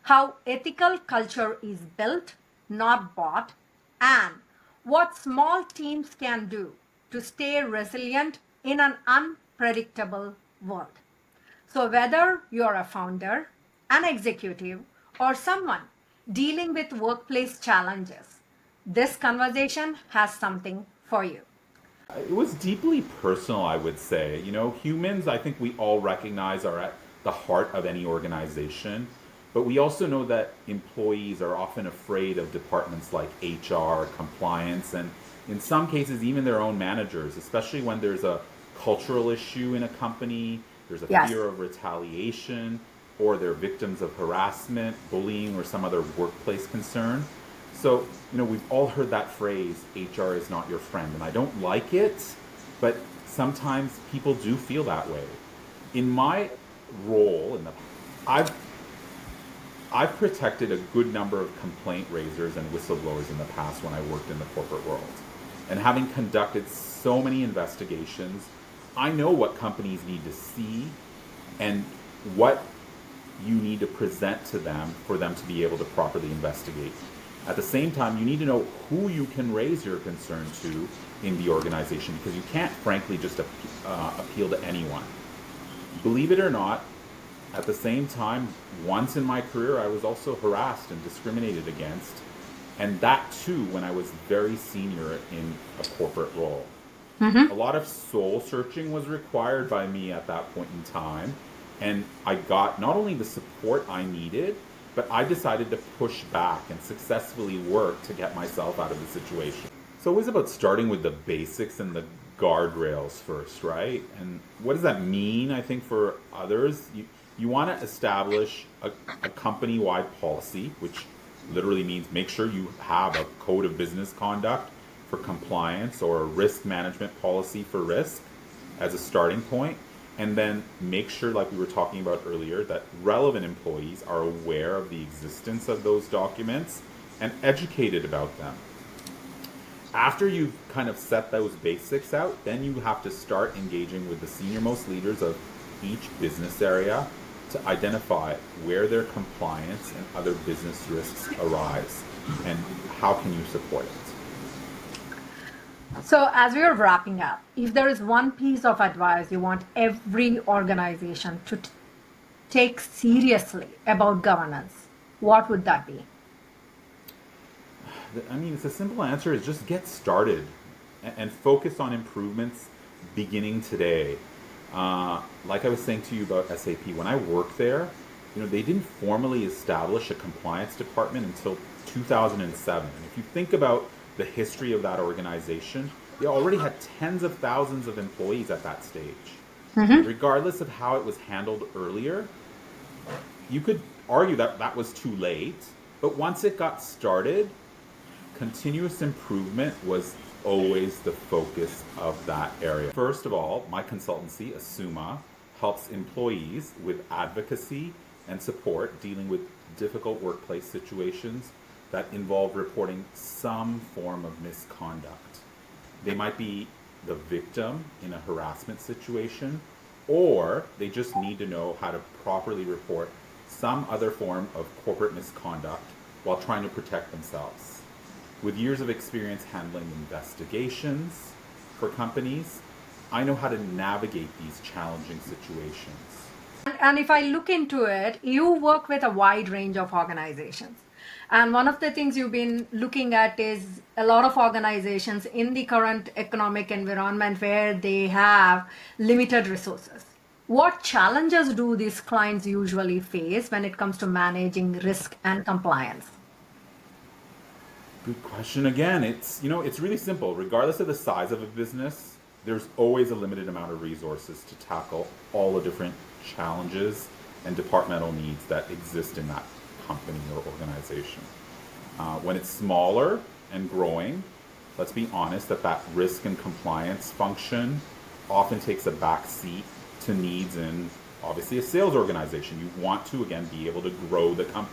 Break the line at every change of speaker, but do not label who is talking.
how ethical culture is built, not bought, and what small teams can do to stay resilient in an unpredictable world. So, whether you're a founder, an executive, or someone dealing with workplace challenges, this conversation has something for you.
It was deeply personal, I would say. You know, humans, I think we all recognize are at the heart of any organization, but we also know that employees are often afraid of departments like HR, compliance, and in some cases, even their own managers, especially when there's a cultural issue in a company, there's a
Yes.
fear of retaliation, or they're victims of harassment, bullying, or some other workplace concern. So, you know, we've all heard that phrase, HR is not your friend, and I don't like it, but sometimes people do feel that way. In my role, I've I've protected a good number of complaint raisers and whistleblowers in the past when I worked in the corporate world. And having conducted so many investigations, I know what companies need to see and what you need to present to them for them to be able to properly investigate. At the same time, you need to know who you can raise your concern to in the organization, because you can't, frankly, just appeal to anyone. Believe it or not, at the same time, once in my career, I was also harassed and discriminated against, and that too when I was very senior in a corporate role. A lot of soul searching was required by me at that point in time, and I got not only the support I needed, but I decided to push back and successfully work to get myself out of the situation. So it was about starting with the basics and the guardrails first, right? And what does that mean, I think, for others? You want to establish a company-wide policy, which literally means make sure you have a code of business conduct for compliance or a risk management policy for risk as a starting point. And then make sure, like we were talking about earlier, that relevant employees are aware of the existence of those documents and educated about them. After you've kind of set those basics out, then you have to start engaging with the senior most leaders of each business area to identify where their compliance and other business risks arise and how can you support it.
So, as we are wrapping up, if there is one piece of advice you want every organization to take seriously about governance, what would that be?
I mean, it's a simple answer is just get started and focus on improvements beginning today. Like I was saying to you about SAP, when I worked there, you know, they didn't formally establish a compliance department until 2007. And if you think about the history of that organization, they already had tens of thousands of employees at that stage. Regardless of how it was handled earlier, you could argue that that was too late, but once it got started, continuous improvement was always the focus of that area. First of all, my consultancy, ASIUMA, helps employees with advocacy and support dealing with difficult workplace situations that involve reporting some form of misconduct. They might be the victim in a harassment situation, or they just need to know how to properly report some other form of corporate misconduct while trying to protect themselves. With years of experience handling investigations for companies, I know how to navigate these challenging situations.
And if I look into it, you work with a wide range of organizations. And one of the things you've been looking at is a lot of organizations in the current economic environment where they have limited resources. What challenges do these clients usually face when it comes to managing risk and compliance?
Good question again. It's really simple. Regardless of the size of a business, there's always a limited amount of resources to tackle all the different challenges and departmental needs that exist in that company or organization. When it's smaller and growing, let's be honest that risk and compliance function often takes a back seat to needs in obviously a sales organization. You want to, again, be able to grow the company.